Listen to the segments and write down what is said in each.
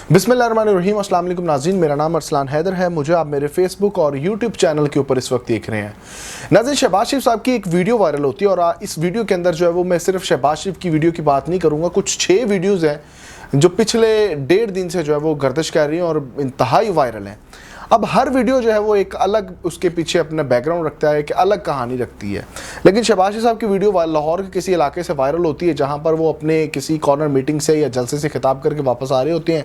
बिस्मिल्लाहिर्रहमानिर्रहीम। अस्सलाम वालेकुम नाज़रीन, मेरा नाम अरसलान हैदर है। मुझे आप मेरे फेसबुक और यूट्यूब चैनल के ऊपर इस वक्त देख रहे हैं। नाज़रीन, शहबाज शरीफ साहब की एक वीडियो वायरल होती है और इस वीडियो के अंदर जो है वो मैं सिर्फ शहबाज शरीफ की वीडियो की बात नहीं करूँगा। कुछ 6 वीडियोज़ हैं जो पिछले 1.5 दिन से जो है वो गर्दिश कर रही हैं और इंतहाई वायरल हैं। अब हर वीडियो जो है वो एक अलग उसके पीछे अपना बैकग्राउंड रखता है, एक अलग कहानी रखती है। लेकिन शहबाज शरीफ साहब की वीडियो लाहौर के किसी इलाके से वायरल होती है जहां पर वो अपने किसी कॉर्नर मीटिंग से या जलसे से खिताब करके वापस आ रहे होते हैं।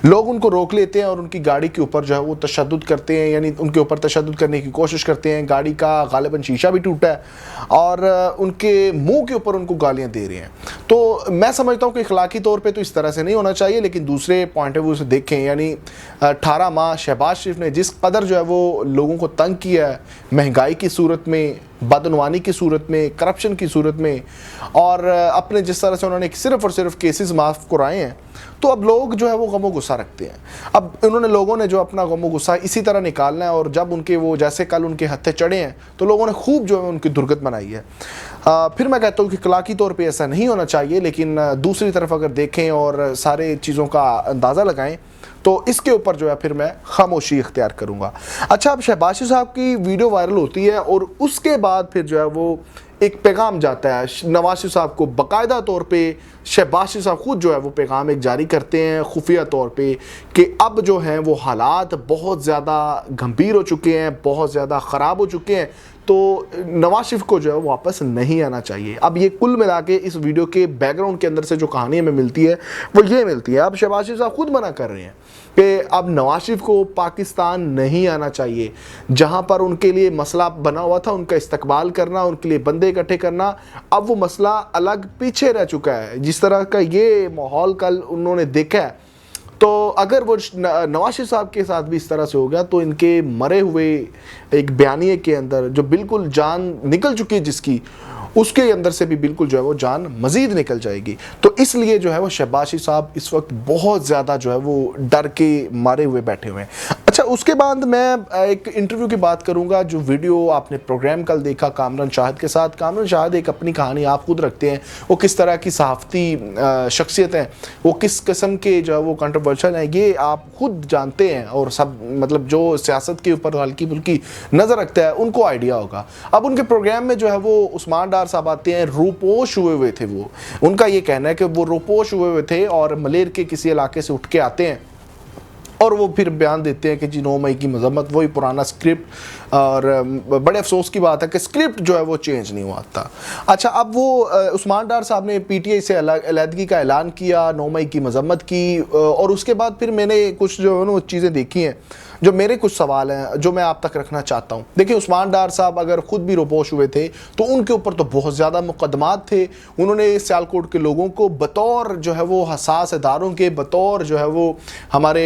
लोग उनको रोक लेते हैं और उनकी गाड़ी के ऊपर जो है वो तशद्दुद करते हैं, यानी उनके ऊपर तशद्दुद करने की कोशिश करते हैं। गाड़ी का गालिबन शीशा भी टूटा है और उनके मुँह के ऊपर उनको गालियाँ दे रहे हैं। तो मैं समझता हूँ कि इखलाकी तौर पर तो इस तरह से नहीं होना चाहिए, लेकिन दूसरे पॉइंट ऑफ व्यू से देखें, यानी 18 माह शहबाज शरीफ ने जिस कदर जो है वो लोगों को तंग किया है, महंगाई की सूरत में, बदनवानी की सूरत में, करप्शन की सूरत में, और अपने जिस तरह से उन्होंने सिर्फ और सिर्फ केसेस माफ़ कराए हैं, तो अब लोग जो है वो गमो गुस्सा रखते हैं। अब उन्होंने लोगों ने जो अपना गमो गुस्सा इसी तरह निकालना है, और जब उनके वो जैसे कल उनके हत्थे चढ़े हैं तो लोगों ने खूब जो है उनकी दुर्गत बनाई है। फिर मैं कहता हूँ कि इखलाकी तौर पे ऐसा नहीं होना चाहिए, लेकिन दूसरी तरफ अगर देखें और सारे चीज़ों का अंदाज़ा लगाएं तो इसके ऊपर जो है फिर मैं खामोशी इख्तियार करूँगा। अच्छा, अब शहबाज शरीफ साहब की वीडियो वायरल होती है और उसके बाद फिर जो है वो एक पैगाम जाता है नवाज शरीफ साहब को। बाकायदा तौर पे शहबाज शरीफ साहब खुद जो है वो पैगाम एक जारी करते हैं खुफिया तौर पे कि अब जो हैं वो हालात बहुत ज़्यादा गंभीर हो चुके हैं, बहुत ज़्यादा ख़राब हो चुके हैं, तो नवाज शरीफ को जो है वापस नहीं आना चाहिए। अब ये कुल मिला के इस वीडियो के बैकग्राउंड के अंदर से जो कहानी हमें मिलती है वो ये मिलती है। अब शहबाज शरीफ साहब खुद मना कर रहे हैं कि अब नवाज शरीफ को पाकिस्तान नहीं आना चाहिए। जहां पर उनके लिए मसला बना हुआ था उनका इस्तकबाल करना, उनके लिए बंदे इकट्ठे करना, अब वो मसला अलग पीछे रह चुका है। जिस तरह का ये माहौल कल उन्होंने देखा है, तो अगर वो नवाज शरीफ साहब के साथ भी इस तरह से हो गया तो इनके मरे हुए एक बयानिए के अंदर जो बिल्कुल जान निकल चुकी है जिसकी, उसके अंदर से भी बिल्कुल जो है वो जान मज़ीद निकल जाएगी। तो इसलिए जो है वो शहबाज शरीफ साहब इस वक्त बहुत ज़्यादा जो है वो डर के मारे हुए बैठे हुए हैं। अच्छा, उसके बाद मैं एक इंटरव्यू की बात करूंगा। जो वीडियो आपने प्रोग्राम कल देखा कामरान शाहिद के साथ, कामरान शाहिद एक अपनी कहानी आप खुद रखते हैं, वो किस तरह की सहाफ़ती शख्सियत हैं, वो किस किस्म के जो है वो कंट्रोवर्शियल हैं, ये आप खुद जानते हैं, और सब मतलब जो सियासत के ऊपर हल्की फुल्की नज़र रखता है उनको आइडिया होगा। अब उनके प्रोग्राम में जो है वो उस्मान डार साहब आते हैं, रूपोश हुए थे वो, उनका ये कहना है कि वो रूपोश हुए थे और मलेर के किसी इलाके से उठ के आते हैं और वो फिर बयान देते हैं कि जी 9 मई की मजम्मत, वही पुराना स्क्रिप्ट। और बड़े अफसोस की बात है कि स्क्रिप्ट जो है वो चेंज नहीं हुआ था। अच्छा, अब वो उस्मान डार साहब ने पीटीआई से अलहदगी का ऐलान किया, 9 मई की मजम्मत की, और उसके बाद फिर मैंने कुछ जो है ना चीज़ें देखी हैं जो मेरे कुछ सवाल हैं जो मैं आप तक रखना चाहता हूँ। देखिए, उस्मान डार साहब अगर ख़ुद भी रोपोश हुए थे तो उनके ऊपर तो बहुत ज़्यादा मुकदमात थे। उन्होंने सियालकोट के लोगों को बतौर जो है वो हसास इदारों के, बतौर जो है वो हमारे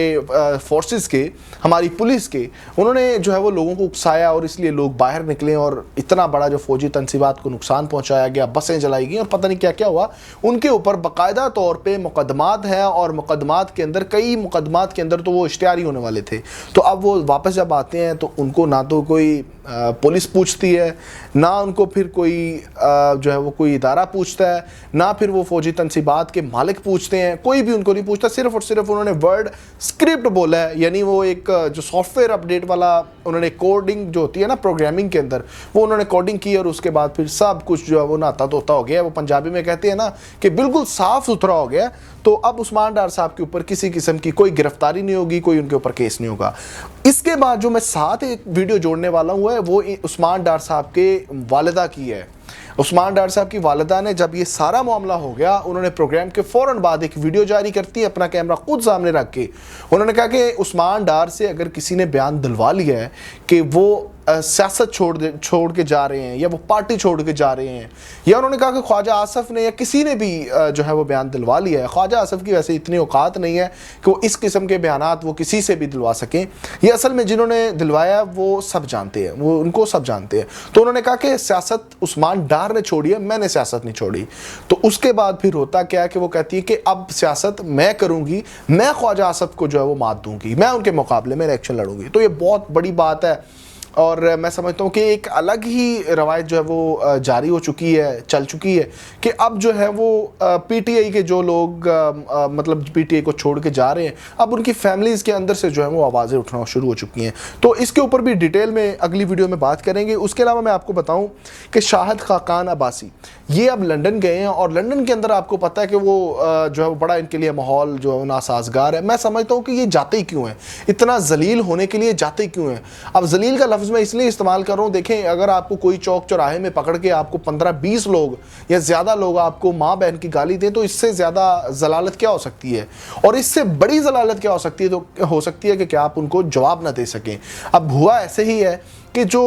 फोर्सेस के, हमारी पुलिस के, उन्होंने जो है वो लोगों को उकसाया और इसलिए लोग बाहर निकले और इतना बड़ा जो फौजी तनसीबात को नुकसान पहुँचाया गया, बसें जलाई गई और पता नहीं क्या क्या हुआ। उनके ऊपर बाकायदा तौर पर मुकदमात हैं और मुकदमात के अंदर, कई मुकदमात के अंदर तो वो इश्तिहारी होने वाले थे। तो अब वो वापस जब आते हैं तो उनको ना तो कोई पुलिस पूछती है, ना उनको फिर कोई जो है वो कोई इदारा पूछता है, ना फिर वो फौजी तनसीबात के मालिक पूछते हैं, कोई भी उनको नहीं पूछता। सिर्फ और सिर्फ उन्होंने वर्ड स्क्रिप्ट बोला है, यानी वो एक जो सॉफ्टवेयर अपडेट वाला उन्होंने कोडिंग जो होती है ना प्रोग्रामिंग के अंदर, वो उन्होंने कोडिंग की और उसके बाद फिर सब कुछ जो है वो नहाता धोता हो गया। वो पंजाबी में कहते हैं ना कि बिल्कुल साफ़ सुथरा हो गया। तो अब उस्मान डार साहब के ऊपर किसी किस्म की कोई गिरफ्तारी नहीं होगी, कोई उनके ऊपर केस नहीं होगा। इसके बाद जो मैं साथ एक वीडियो जोड़ने वाला हूँ वो उस्मान डार साहब के वालिदा की है। उस्मान डार साहब की वालिदा ने जब ये सारा मामला हो गया, उन्होंने प्रोग्राम के फ़ौरन बाद एक वीडियो जारी करती है अपना कैमरा खुद सामने रख के। उन्होंने कहा कि उस्मान डार से अगर किसी ने बयान दिलवा लिया है कि वो सियासत छोड़ के जा रहे हैं या वो पार्टी छोड़ के जा रहे हैं, या उन्होंने कहा कि ख्वाजा आसफ ने या किसी ने भी जो है वो बयान दिलवा लिया है। ख्वाजा आसफ की वैसे इतनी औकात नहीं है कि वो इस किस्म के बयानात वो किसी से भी दिलवा सकें। ये असल में जिन्होंने दिलवाया वो सब जानते हैं, वो उनको सब जानते हैं। तो उन्होंने कहा कि सियासत उस्मान डार ने छोड़ी है, मैंने सियासत नहीं छोड़ी। तो उसके बाद फिर होता क्या है कि वो कहती है कि अब सियासत मैं करूँगी, मैं ख्वाजा आसफ को जो है वो मात दूँगी, मैं उनके मुकाबले में इलेक्शन लड़ूंगी। तो ये बहुत बड़ी बात है اور میں سمجھتا ہوں کہ ایک الگ ہی روایت جو ہے وہ جاری ہو چکی ہے, چل چکی ہے, کہ اب جو ہے وہ پی ٹی آئی کے جو لوگ مطلب پی ٹی آئی کو چھوڑ کے جا رہے ہیں, اب ان کی فیملیز کے اندر سے جو ہے وہ آوازیں اٹھنا شروع ہو چکی ہیں. تو اس کے اوپر بھی ڈیٹیل میں اگلی ویڈیو میں بات کریں گے. اس کے علاوہ میں آپ کو بتاؤں کہ شاہد خاقان عباسی یہ اب لنڈن گئے ہیں, اور لنڈن کے اندر آپ کو پتہ ہے کہ وہ جو ہے وہ بڑا ان کے لیے ماحول جو ہے ناسازگار ہے. میں سمجھتا ہوں کہ یہ جاتے ہی کیوں ہیں, اتنا ذلیل ہونے کے لیے جاتے ہی کیوں ہیں. اب ذلیل کا لفظ میں اس لیے استعمال کر رہا ہوں, دیکھیں اگر آپ کو کوئی چوک چوراہے میں پکڑ کے آپ کو 15-20 لوگ یا زیادہ لوگ آپ کو ماں بہن کی گالی دیں, تو اس سے زیادہ ذلالت کیا ہو سکتی ہے, اور اس سے بڑی ذلالت کیا ہو سکتی ہے, تو ہو سکتی ہے کہ کیا آپ ان کو جواب نہ دے سکیں. اب ہوا ایسے ہی ہے کہ جو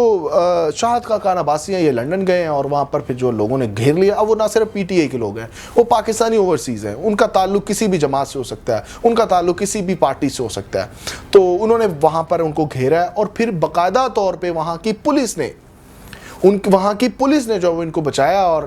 شاہد خاقان عباسی ہیں یہ لنڈن گئے ہیں, اور وہاں پر پھر جو لوگوں نے گھیر لیا. اب وہ نہ صرف پی ٹی آئی کے لوگ ہیں, وہ پاکستانی اوورسیز ہیں, ان کا تعلق کسی بھی جماعت سے ہو سکتا ہے, ان کا تعلق کسی بھی پارٹی سے ہو سکتا ہے. تو انہوں نے وہاں پر ان کو گھیرا ہے, اور پھر باقاعدہ طور پہ وہاں کی پولیس نے جو ان کو بچایا. اور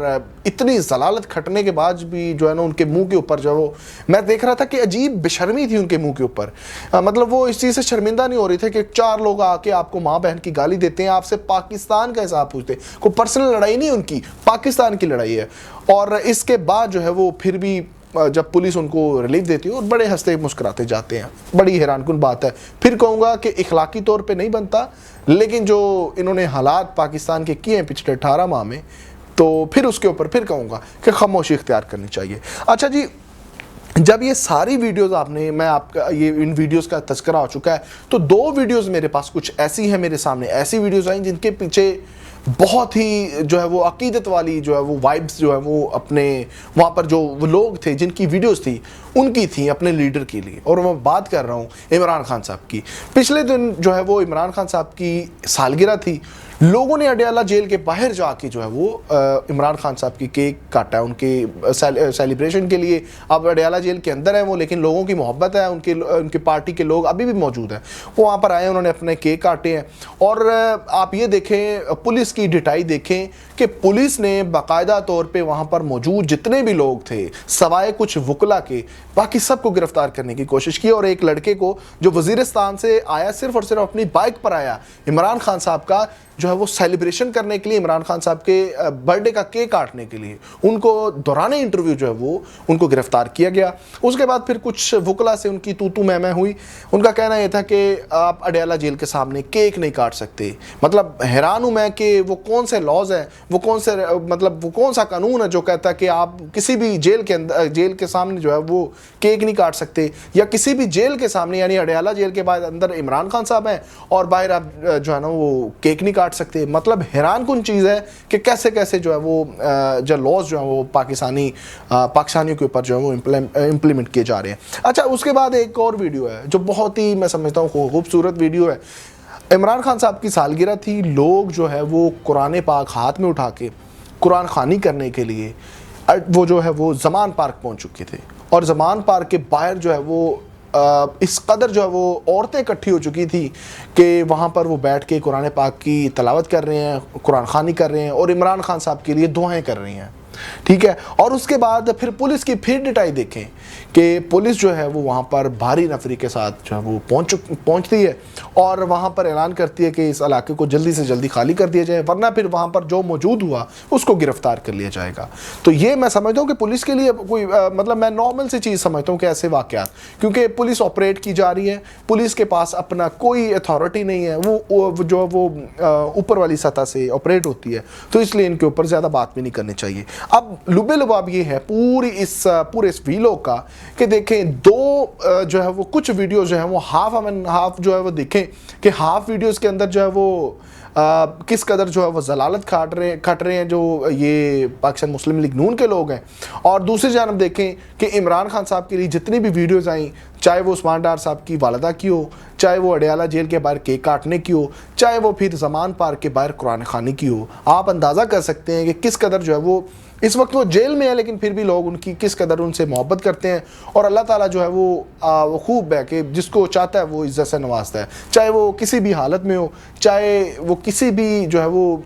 اتنی ذلالت کھٹنے کے بعد بھی جو ہے نا ان کے منہ کے اوپر جو وہ میں دیکھ رہا تھا کہ عجیب بے شرمی تھی ان کے منہ کے اوپر. مطلب وہ اس چیز سے شرمندہ نہیں ہو رہی تھے کہ 4 لوگ آ کے آپ کو ماں بہن کی گالی دیتے ہیں, آپ سے پاکستان کا حساب پوچھتے ہیں. کوئی پرسنل لڑائی نہیں ان کی, پاکستان کی لڑائی ہے. اور اس کے بعد جو ہے وہ پھر بھی جب پولیس ان کو ریلیف دیتی ہے اور بڑے ہنستے مسکراتے جاتے ہیں. بڑی حیران کن بات ہے. پھر کہوں گا کہ اخلاقی طور پہ نہیں بنتا, لیکن جو انہوں نے حالات پاکستان کے کیے ہیں پچھلے 18 ماہ میں, تو پھر اس کے اوپر پھر کہوں گا کہ خاموشی اختیار کرنی چاہیے. اچھا جی, جب یہ ساری ویڈیوز میں آپ کا یہ ان ویڈیوز کا تذکرہ ہو چکا ہے, تو 2 ویڈیوز میرے پاس کچھ ایسی ہیں, میرے سامنے ایسی ویڈیوز آئیں جن کے پیچھے بہت ہی جو ہے وہ عقیدت والی جو ہے وہ وائبس جو ہے وہ اپنے وہاں پر جو وہ لوگ تھے جن کی ویڈیوز تھی ان کی تھیں اپنے لیڈر کے لیے. اور میں بات کر رہا ہوں عمران خان صاحب کی. پچھلے دن جو ہے وہ عمران خان صاحب کی سالگرہ تھی. لوگوں نے اڈیالہ جیل کے باہر جا کے جو ہے وہ عمران خان صاحب کی کیک کاٹا ان کے سیلیبریشن کے لیے. اب اڈیالہ جیل کے اندر ہیں وہ, لیکن لوگوں کی محبت ہے, ان کے پارٹی کے لوگ ابھی بھی موجود ہیں, وہ وہاں پر آئے, انہوں نے اپنے کیک کاٹے ہیں. اور آپ یہ دیکھیں, پولیس کی ڈٹائی دیکھیں کہ پولیس نے باقاعدہ طور پہ وہاں پر موجود جتنے بھی لوگ تھے سوائے کچھ وکلا کے باقی سب کو گرفتار کرنے کی کوشش کی. اور ایک لڑکے کو جو وزیرستان سے آیا, صرف اور صرف اپنی بائک پر آیا عمران خان صاحب کا جو ہے وہ سیلیبریشن کرنے کے لیے, عمران خان صاحب کے برتھ ڈے کا کیک کاٹنے کے لیے, ان کو دوران انٹرویو جو ہے وہ ان کو گرفتار کیا گیا. اس کے بعد پھر کچھ وکلا سے ان کی تو میں ہوئی. ان کا کہنا یہ تھا کہ آپ اڈیالہ جیل کے سامنے کیک نہیں کاٹ سکتے. مطلب حیران ہوں میں کہ وہ کون سے لاز ہیں, وہ کون سا قانون ہے جو کہتا ہے کہ آپ کسی بھی جیل کے سامنے جو ہے وہ کیک نہیں کاٹ سکتے, یا کسی بھی جیل کے سامنے, یعنی اڈیالہ جیل کے بعد اندر عمران خان صاحب ہیں اور باہر آپ جو ہے نا وہ کیک نہیں کاٹ سکتے. مطلب حیران کن چیز ہے کہ کیسے جو ہے وہ جو لاز جو ہیں وہ پاکستانیوں کے اوپر جو ہے وہ امپلیمنٹ کیے جا رہے ہیں. اچھا, اس کے بعد ایک اور ویڈیو ہے جو بہت ہی میں سمجھتا ہوں خوبصورت ویڈیو ہے. عمران خان صاحب کی سالگرہ تھی, لوگ جو ہے وہ قرآن پاک ہاتھ میں اٹھا کے قرآن خوانی کرنے کے لیے وہ جو ہے وہ زمان پارک پہنچ چکے تھے. اور زمان پارک کے باہر جو ہے وہ اس قدر جو ہے وہ عورتیں اکٹھی ہو چکی تھی کہ وہاں پر وہ بیٹھ کے قرآن پاک کی تلاوت کر رہے ہیں, قرآن خوانی کر رہے ہیں, اور عمران خان صاحب کے لیے دعائیں کر رہی ہیں. ٹھیک ہے. اور اس کے بعد پھر پولیس کی پھر ڈٹائی دیکھیں کہ پولیس جو ہے وہ وہاں پر بھاری نفری کے ساتھ جو ہے وہ پہنچتی ہے, اور وہاں پر اعلان کرتی ہے کہ اس علاقے کو جلدی سے جلدی خالی کر دیا جائے, ورنہ پھر وہاں پر جو موجود ہوا اس کو گرفتار کر لیا جائے گا. تو یہ میں سمجھتا ہوں کہ پولیس کے لیے کوئی مطلب میں نارمل سی چیز سمجھتا ہوں کہ ایسے واقعات, کیونکہ پولیس آپریٹ کی جا رہی ہے, پولیس کے پاس اپنا کوئی اتھارٹی نہیں ہے, وہ جو وہ اوپر والی سطح سے آپریٹ ہوتی ہے, تو اس لیے ان کے اوپر زیادہ بات بھی نہیں کرنی چاہیے. اب لبے لباب یہ ہے پورے اس ویلوگ کا کہ دیکھیں 2 جو ہے وہ کچھ ویڈیوز جو ہیں وہ ہاف جو ہے وہ دیکھیں کہ ہاف ویڈیوز کے اندر جو ہے وہ کس قدر جو ہے وہ ضلالت کھٹ رہے ہیں جو یہ پاکستان مسلم لیگ نون کے لوگ ہیں. اور دوسری جانب دیکھیں کہ عمران خان صاحب کے لیے جتنی بھی ویڈیوز آئیں, چاہے وہ عثمان ڈار صاحب کی والدہ کی ہو, چاہے وہ اڈیالہ جیل کے باہر کیک کاٹنے کی ہو, چاہے وہ پھر زمان پارک کے باہر قرآن خوانی کی ہو, آپ اندازہ کر سکتے ہیں کہ کس قدر جو ہے وہ اس وقت وہ جیل میں ہے, لیکن پھر بھی لوگ ان کی کس قدر ان سے محبت کرتے ہیں. اور اللہ تعالیٰ جو ہے وہ خوب ہے کہ جس کو چاہتا ہے وہ عزت سے نوازتا ہے, چاہے وہ کسی بھی حالت میں ہو, چاہے وہ کسی بھی جو ہے وہ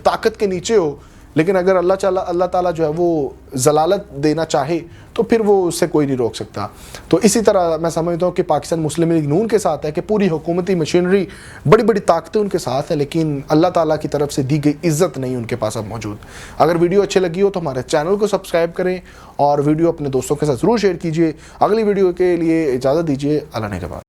طاقت کے نیچے ہو, لیکن اگر اللہ تعالیٰ جو ہے وہ ضلالت دینا چاہے تو پھر وہ اس سے کوئی نہیں روک سکتا. تو اسی طرح میں سمجھتا ہوں کہ پاکستان مسلم لیگ نون کے ساتھ ہے کہ پوری حکومتی مشینری بڑی بڑی طاقتیں ان کے ساتھ ہیں، لیکن اللہ تعالیٰ کی طرف سے دی گئی عزت نہیں ان کے پاس اب موجود. اگر ویڈیو اچھی لگی ہو تو ہمارے چینل کو سبسکرائب کریں اور ویڈیو اپنے دوستوں کے ساتھ ضرور شیئر کیجیے. اگلی ویڈیو کے لیے اجازت دیجیے. اللہ نگہبان.